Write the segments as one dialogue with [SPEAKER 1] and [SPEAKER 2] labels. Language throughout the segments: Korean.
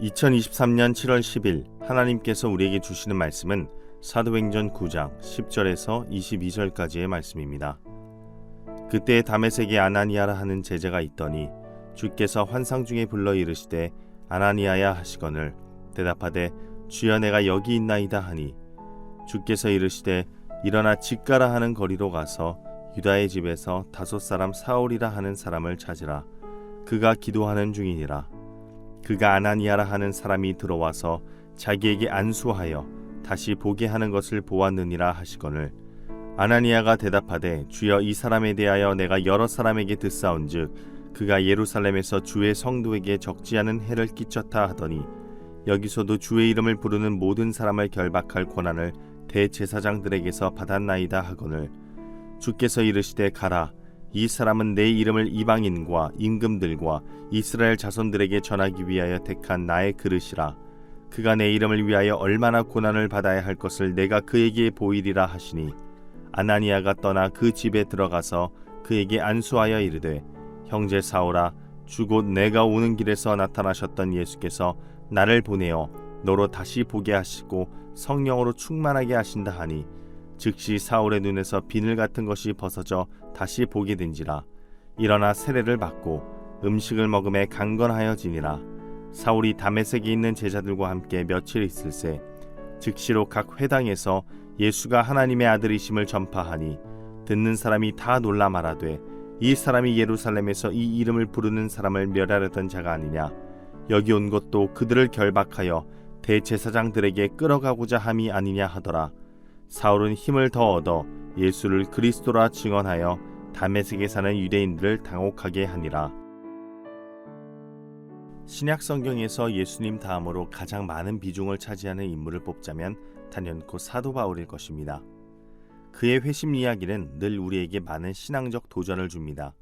[SPEAKER 1] 2023년 7월 10일 하나님께서 우리에게 주시는 말씀은 사도행전 9장 10절에서 22절까지의 말씀입니다. 그때 다메섹에 아나니아라 하는 제자가 있더니 주께서 환상 중에 불러 이르시되 아나니아야 하시거늘 대답하되 주여 내가 여기 있나이다 하니 주께서 이르시되 일어나 직가라 하는 거리로 가서 유다의 집에서 다섯 사람 사울이라 하는 사람을 찾으라. 그가 기도하는 중이니라. 그가 아나니아라 하는 사람이 들어와서 자기에게 안수하여 다시 보게 하는 것을 보았느니라 하시거늘 아나니아가 대답하되 주여 이 사람에 대하여 내가 여러 사람에게 듣사온즉 그가 예루살렘에서 주의 성도에게 적지 않은 해를 끼쳤다 하더니 여기서도 주의 이름을 부르는 모든 사람을 결박할 권한을 대제사장들에게서 받았나이다 하거늘 주께서 이르시되 가라. 이 사람은 내 이름을 이방인과 임금들과 이스라엘 자손들에게 전하기 위하여 택한 나의 그릇이라. 그가 내 이름을 위하여 얼마나 고난을 받아야 할 것을 내가 그에게 보이리라 하시니 아나니아가 떠나 그 집에 들어가서 그에게 안수하여 이르되 형제 사울아 주 곧 내가 오는 길에서 나타나셨던 예수께서 나를 보내어 너로 다시 보게 하시고 성령으로 충만하게 하신다 하니 즉시 사울의 눈에서 비늘 같은 것이 벗어져 다시 보게 된지라. 일어나 세례를 받고 음식을 먹음에 강건하여지니라. 사울이 다메섹에 있는 제자들과 함께 며칠 있을새 즉시로 각 회당에서 예수가 하나님의 아들이심을 전파하니 듣는 사람이 다 놀라 말하되 이 사람이 예루살렘에서 이 이름을 부르는 사람을 멸하려던 자가 아니냐. 여기 온 것도 그들을 결박하여 대제사장들에게 끌어가고자 함이 아니냐 하더라. 사울은 힘을 더 얻어 예수를 그리스도라 증언하여 다메섹에 사는 유대인들을 당혹하게 하니라. 신약 성경에서 예수님 다음으로 가장 많은 비중을 차지하는 인물을 뽑자면 단연코 사도 바울일 것입니다. 그의 회심 이야기는 늘 우리에게 많은 신앙적 도전을 줍니다.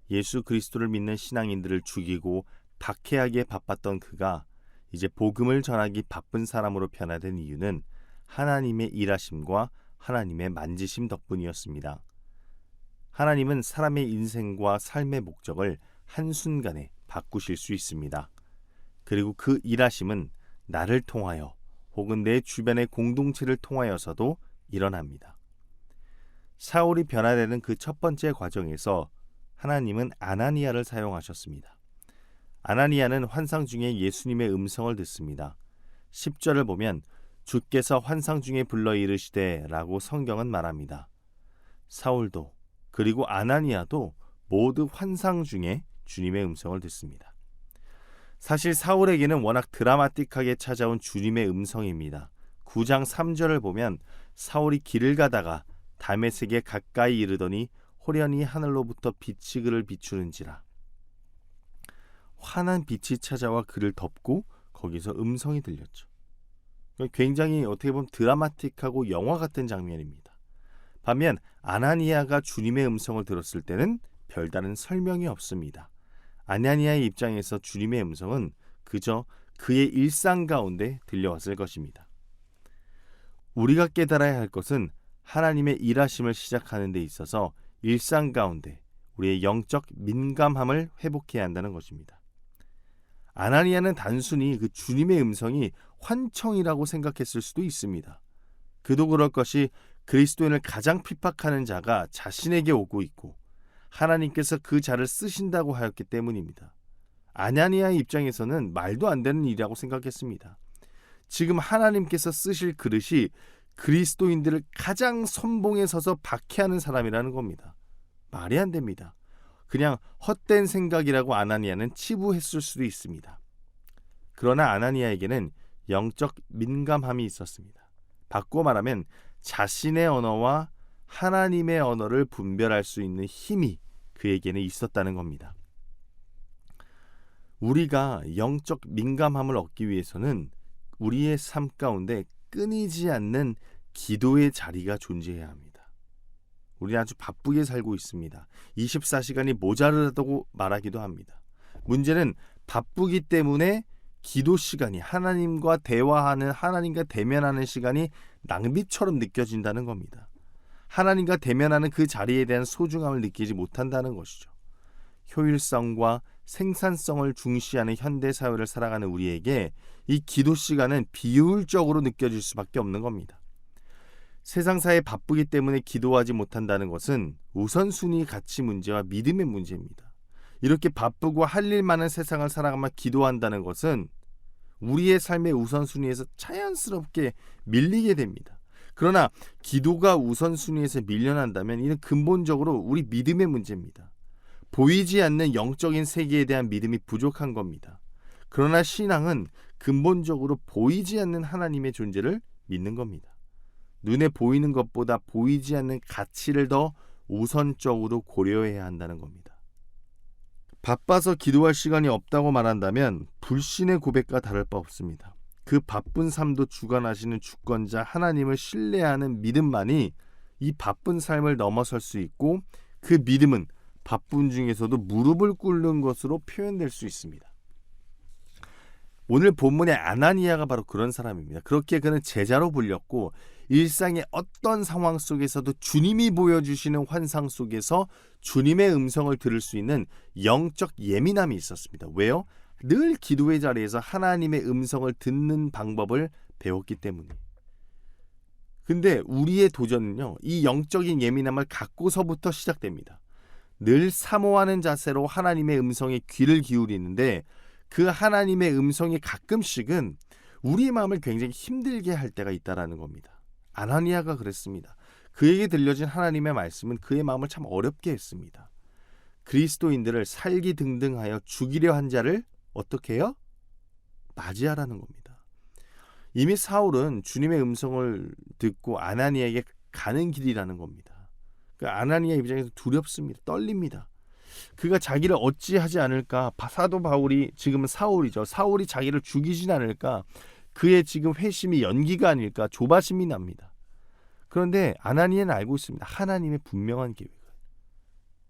[SPEAKER 1] 예수 그리스도를 믿는 신앙인들을 죽이고 박해하기에 바빴던 그가 이제 복음을 전하기 바쁜 사람으로 변화된 이유는 하나님의 일하심과 하나님의 만지심 덕분이었습니다. 하나님은 사람의 인생과 삶의 목적을 한순간에 바꾸실 수 있습니다. 그리고 그 일하심은 나를 통하여 혹은 내 주변의 공동체를 통하여서도 일어납니다. 사울이 변화되는 그 첫 번째 과정에서 하나님은 아나니아를 사용하셨습니다. 아나니아는 환상 중에 예수님의 음성을 듣습니다. 10절을 보면 주께서 환상 중에 불러 이르시되 라고 성경은 말합니다. 사울도 그리고 아나니아도 모두 환상 중에 주님의 음성을 듣습니다. 사실 사울에게는 워낙 드라마틱하게 찾아온 주님의 음성입니다. 9장 3절을 보면 사울이 길을 가다가 다메섹에 가까이 이르더니 호련히 하늘로부터 빛이 그를 비추는지라. 환한 빛이 찾아와 그를 덮고 거기서 음성이 들렸죠. 굉장히 어떻게 보면 드라마틱하고 영화 같은 장면입니다. 반면 아나니아가 주님의 음성을 들었을 때는 별다른 설명이 없습니다. 아나니아의 입장에서 주님의 음성은 그저 그의 일상 가운데 들려왔을 것입니다. 우리가 깨달아야 할 것은 하나님의 일하심을 시작하는 데 있어서 일상 가운데 우리의 영적 민감함을 회복해야 한다는 것입니다. 아나니아는 단순히 그 주님의 음성이 환청이라고 생각했을 수도 있습니다. 그도 그럴 것이 그리스도인을 가장 핍박하는 자가 자신에게 오고 있고 하나님께서 그 자를 쓰신다고 하였기 때문입니다. 아나니아의 입장에서는 말도 안 되는 일이라고 생각했습니다. 지금 하나님께서 쓰실 그릇이 그리스도인들을 가장 선봉에 서서 박해하는 사람이라는 겁니다. 말이 안 됩니다. 그냥 헛된 생각이라고 아나니아는 치부했을 수도 있습니다. 그러나 아나니아에게는 영적 민감함이 있었습니다. 바꿔 말하면 자신의 언어와 하나님의 언어를 분별할 수 있는 힘이 그에게는 있었다는 겁니다. 우리가 영적 민감함을 얻기 위해서는 우리의 삶 가운데 끊이지 않는 기도의 자리가 존재해야 합니다. 우리는 아주 바쁘게 살고 있습니다. 24시간이 모자르다고 말하기도 합니다. 문제는 바쁘기 때문에 기도 시간이 하나님과 대화하는 하나님과 대면하는 시간이 낭비처럼 느껴진다는 겁니다. 하나님과 대면하는 그 자리에 대한 소중함을 느끼지 못한다는 것이죠. 효율성과 생산성을 중시하는 현대 사회를 살아가는 우리에게 이 기도 시간은 비효율적으로 느껴질 수밖에 없는 겁니다. 세상사에 바쁘기 때문에 기도하지 못한다는 것은 우선순위 가치 문제와 믿음의 문제입니다. 이렇게 바쁘고 할 일 많은 세상을 살아가며 기도한다는 것은 우리의 삶의 우선순위에서 자연스럽게 밀리게 됩니다. 그러나 기도가 우선순위에서 밀려난다면 이는 근본적으로 우리 믿음의 문제입니다. 보이지 않는 영적인 세계에 대한 믿음이 부족한 겁니다. 그러나 신앙은 근본적으로 보이지 않는 하나님의 존재를 믿는 겁니다. 눈에 보이는 것보다 보이지 않는 가치를 더 우선적으로 고려해야 한다는 겁니다. 바빠서 기도할 시간이 없다고 말한다면 불신의 고백과 다를 바 없습니다. 그 바쁜 삶도 주관하시는 주권자 하나님을 신뢰하는 믿음만이 이 바쁜 삶을 넘어설 수 있고, 그 믿음은 바쁜 중에서도 무릎을 꿇는 것으로 표현될 수 있습니다. 오늘 본문의 아나니아가 바로 그런 사람입니다. 그렇게 그는 제자로 불렸고 일상의 어떤 상황 속에서도 주님이 보여주시는 환상 속에서 주님의 음성을 들을 수 있는 영적 예민함이 있었습니다. 왜요? 늘 기도의 자리에서 하나님의 음성을 듣는 방법을 배웠기 때문에. 근데 우리의 도전은요, 이 영적인 예민함을 갖고서부터 시작됩니다. 늘 사모하는 자세로 하나님의 음성에 귀를 기울이는데 그 하나님의 음성이 가끔씩은 우리의 마음을 굉장히 힘들게 할 때가 있다라는 겁니다. 아나니아가 그랬습니다. 그에게 들려진 하나님의 말씀은 그의 마음을 참 어렵게 했습니다. 그리스도인들을 살기 등등하여 죽이려 한 자를 어떻게 해요? 맞이하라는 겁니다. 이미 사울은 주님의 음성을 듣고 아나니아에게 가는 길이라는 겁니다. 아나니아 입장에서 두렵습니다. 떨립니다. 그가 자기를 어찌하지 않을까? 사도 바울이, 지금은 사울이죠. 사울이 자기를 죽이진 않을까? 그의 지금 회심이 연기가 아닐까? 조바심이 납니다. 그런데 아나니아는 알고 있습니다. 하나님의 분명한 계획을.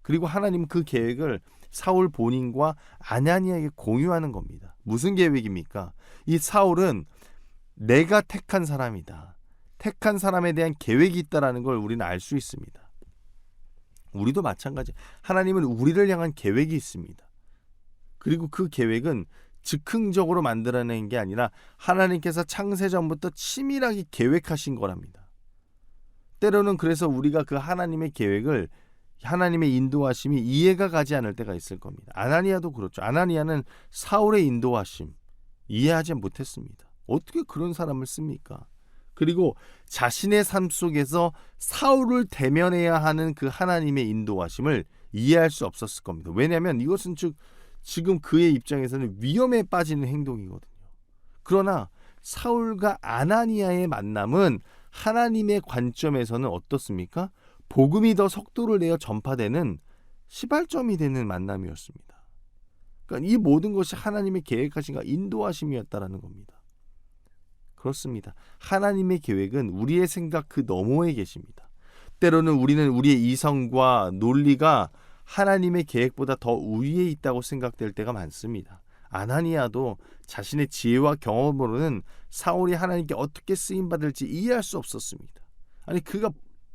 [SPEAKER 1] 그리고 하나님은 그 계획을 사울 본인과 아나니아에게 공유하는 겁니다. 무슨 계획입니까? 이 사울은 내가 택한 사람이다. 택한 사람에 대한 계획이 있다는 걸 우리는 알 수 있습니다. 우리도 마찬가지. 하나님은 우리를 향한 계획이 있습니다. 그리고 그 계획은 즉흥적으로 만들어낸 게 아니라 하나님께서 창세전부터 치밀하게 계획하신 거랍니다. 때로는 그래서 우리가 그 하나님의 계획을, 하나님의 인도하심이 이해가 가지 않을 때가 있을 겁니다. 아나니아도 그렇죠. 아나니아는 사울의 인도하심 이해하지 못했습니다. 어떻게 그런 사람을 씁니까? 그리고 자신의 삶 속에서 사울을 대면해야 하는 그 하나님의 인도하심을 이해할 수 없었을 겁니다. 왜냐하면 이것은 즉 지금 그의 입장에서는 위험에 빠지는 행동이거든요. 그러나 사울과 아나니아의 만남은 하나님의 관점에서는 어떻습니까? 복음이 더 속도를 내어 전파되는 시발점이 되는 만남이었습니다. 그러니까 이 모든 것이 하나님의 계획하신가 인도하심이었다라는 겁니다. 그렇습니다. 하나님의 계획은 우리의 생각 그 너머에 계십니다. 때로는 우리는 우리의 이성과 논리가 하나님의 계획보다 더 우위에 있다고 생각될 때가 많습니다. 아나니아도 자신의 지혜와 경험으로는 사울이 하나님께 어떻게 쓰임받을지 이해할 수 없었습니다. 아니 그가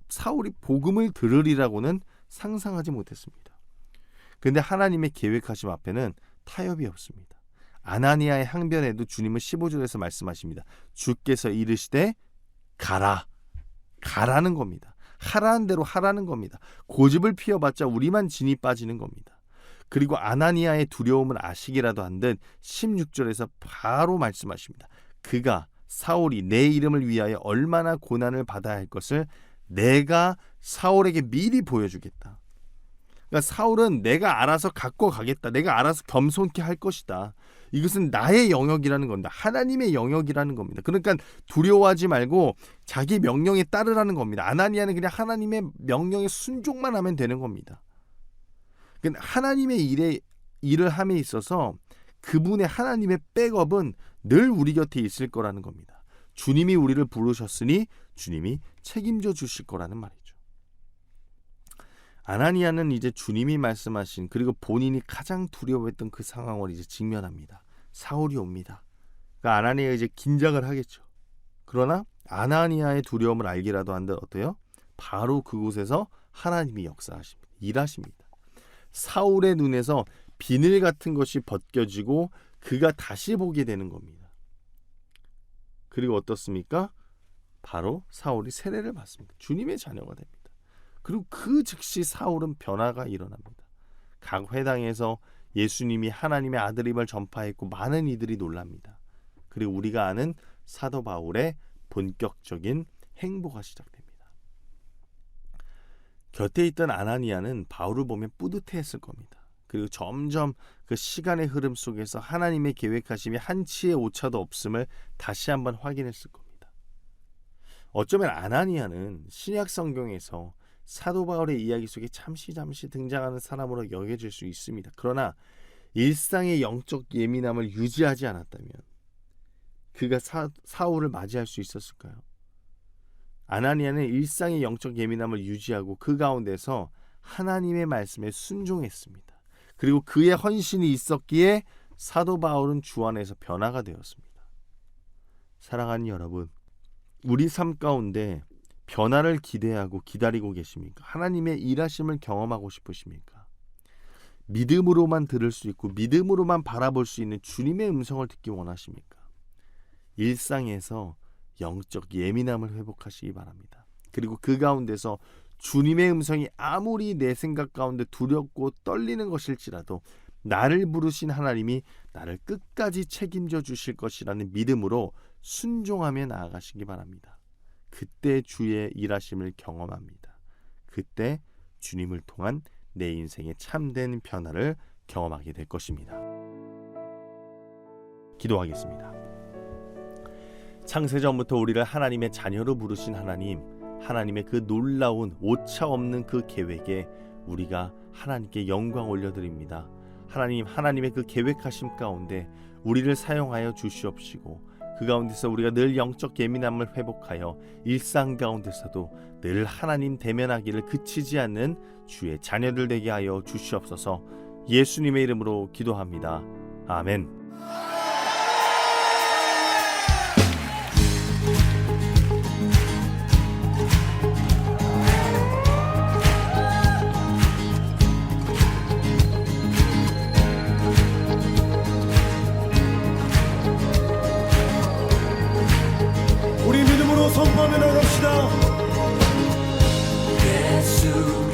[SPEAKER 1] 사울이 복음을 들으리라고는 상상하지 못했습니다. 그런데 하나님의 계획하심 앞에는 타협이 없습니다. 아나니아의 항변에도 주님은 15절에서 말씀하십니다. 주께서 이르시되 가라는 겁니다. 하라는 대로 하라는 겁니다. 고집을 피워봤자 우리만 진이 빠지는 겁니다. 그리고 아나니아의 두려움을 아시기라도 한 듯 16절에서 바로 말씀하십니다. 그가 사울이 내 이름을 위하여 얼마나 고난을 받아야 할 것을 내가 사울에게 미리 보여주겠다. 그러니까 사울은 내가 알아서 갖고 가겠다. 내가 알아서 겸손케 할 것이다. 이것은 나의 영역이라는 겁니다. 하나님의 영역이라는 겁니다. 그러니까 두려워하지 말고 자기 명령에 따르라는 겁니다. 아나니아는 그냥 하나님의 명령에 순종만 하면 되는 겁니다. 그러니까 하나님의 일을 함에 있어서 그분의 하나님의 백업은 늘 우리 곁에 있을 거라는 겁니다. 주님이 우리를 부르셨으니 주님이 책임져 주실 거라는 말이죠. 아나니아는 이제 주님이 말씀하신 그리고 본인이 가장 두려워했던 그 상황을 이제 직면합니다. 사울이 옵니다. 그러니까 아나니아가 이제 긴장을 하겠죠. 그러나 아나니아의 두려움을 알기라도 한들 어때요? 바로 그곳에서 하나님이 역사하십니다. 일하십니다. 사울의 눈에서 비늘 같은 것이 벗겨지고 그가 다시 보게 되는 겁니다. 그리고 어떻습니까? 바로 사울이 세례를 받습니다. 주님의 자녀가 됩니다. 그리고 그 즉시 사울은 변화가 일어납니다. 각 회당에서 예수님이 하나님의 아들임을 전파했고 많은 이들이 놀랍니다. 그리고 우리가 아는 사도 바울의 본격적인 행보가 시작됩니다. 곁에 있던 아나니아는 바울을 보면 뿌듯해했을 겁니다. 그리고 점점 그 시간의 흐름 속에서 하나님의 계획하심이 한치의 오차도 없음을 다시 한번 확인했을 겁니다. 어쩌면 아나니아는 신약 성경에서 사도 바울의 이야기 속에 잠시 등장하는 사람으로 여겨질 수 있습니다. 그러나 일상의 영적 예민함을 유지하지 않았다면 그가 사울을 맞이할 수 있었을까요? 아나니아는 일상의 영적 예민함을 유지하고 그 가운데서 하나님의 말씀에 순종했습니다. 그리고 그의 헌신이 있었기에 사도 바울은 주 안에서 변화가 되었습니다. 사랑하는 여러분, 우리 삶 가운데 변화를 기대하고 기다리고 계십니까? 하나님의 일하심을 경험하고 싶으십니까? 믿음으로만 들을 수 있고 믿음으로만 바라볼 수 있는 주님의 음성을 듣기 원하십니까? 일상에서 영적 예민함을 회복하시기 바랍니다. 그리고 그 가운데서 주님의 음성이 아무리 내 생각 가운데 두렵고 떨리는 것일지라도 나를 부르신 하나님이 나를 끝까지 책임져 주실 것이라는 믿음으로 순종하며 나아가시기 바랍니다. 그때 주의 일하심을 경험합니다. 그때 주님을 통한 내 인생의 참된 변화를 경험하게 될 것입니다. 기도하겠습니다. 창세전부터 우리를 하나님의 자녀로 부르신 하나님의 그 놀라운 오차 없는 그 계획에 우리가 하나님께 영광 올려드립니다. 하나님의 그 계획하심 가운데 우리를 사용하여 주시옵시고 그 가운데서 우리가 늘 영적 예민함을 회복하여 일상 가운데서도 늘 하나님 대면하기를 그치지 않는 주의 자녀들 되게 하여 주시옵소서. 예수님의 이름으로 기도합니다. 아멘.
[SPEAKER 2] 선포하며 나갑시다.
[SPEAKER 3] 예수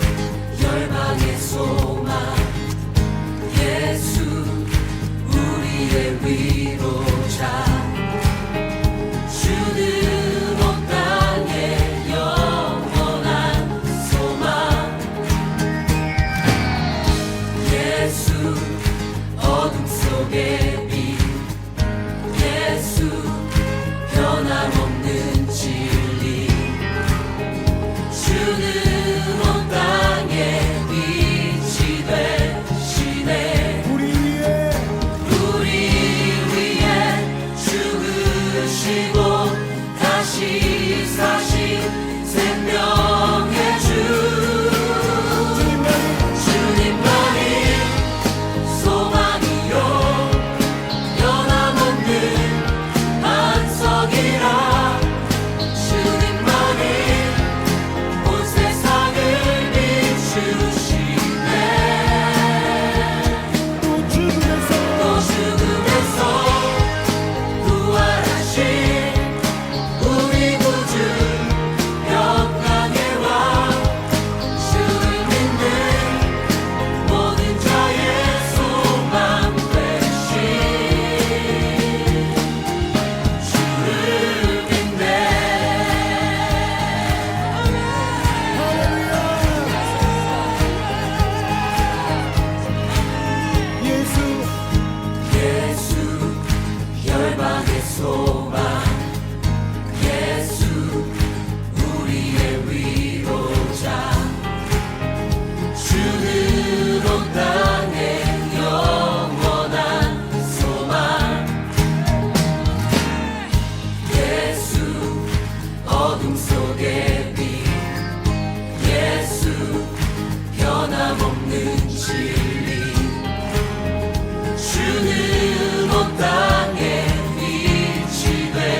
[SPEAKER 3] 열방의 소망, 예수 우리의 위로자, 주는 온 땅의 영원한 소망, 예수 어둠 속의 빛, 예수 변함없는 진리, 주는 온 땅에 빛이 되시네. 우리 위에 죽으시고 다시 사신 생명의 주, 주님만이 소망이요 변함없는 반석이라. 주는 온 땅에 빛이 되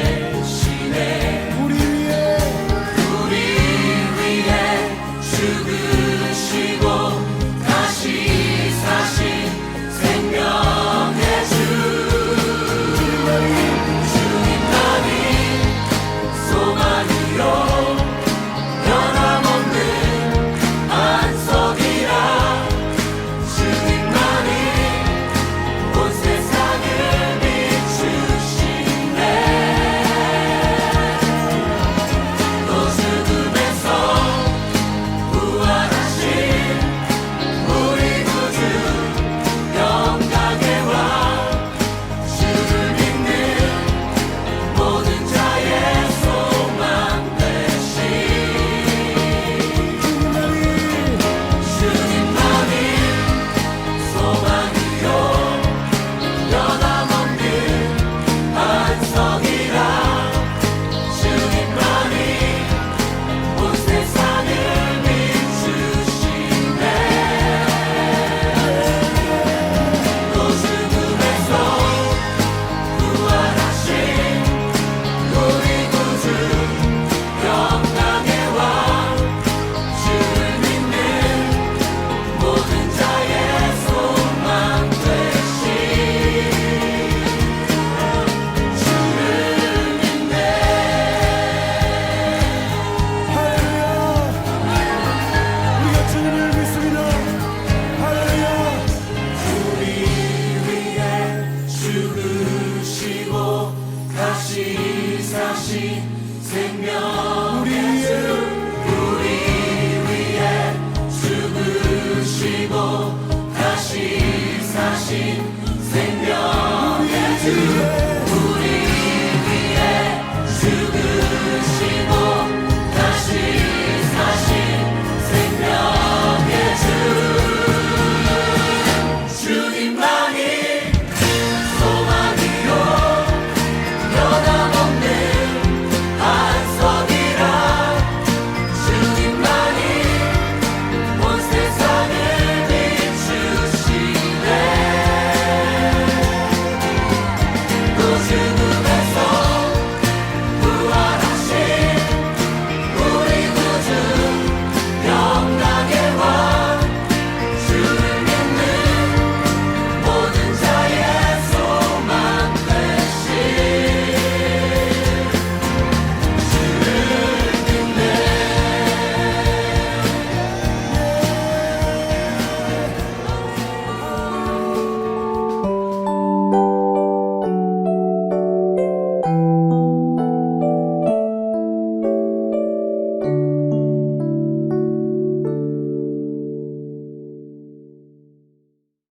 [SPEAKER 3] 다시 사신 생명의 주 우리 위에 죽으시고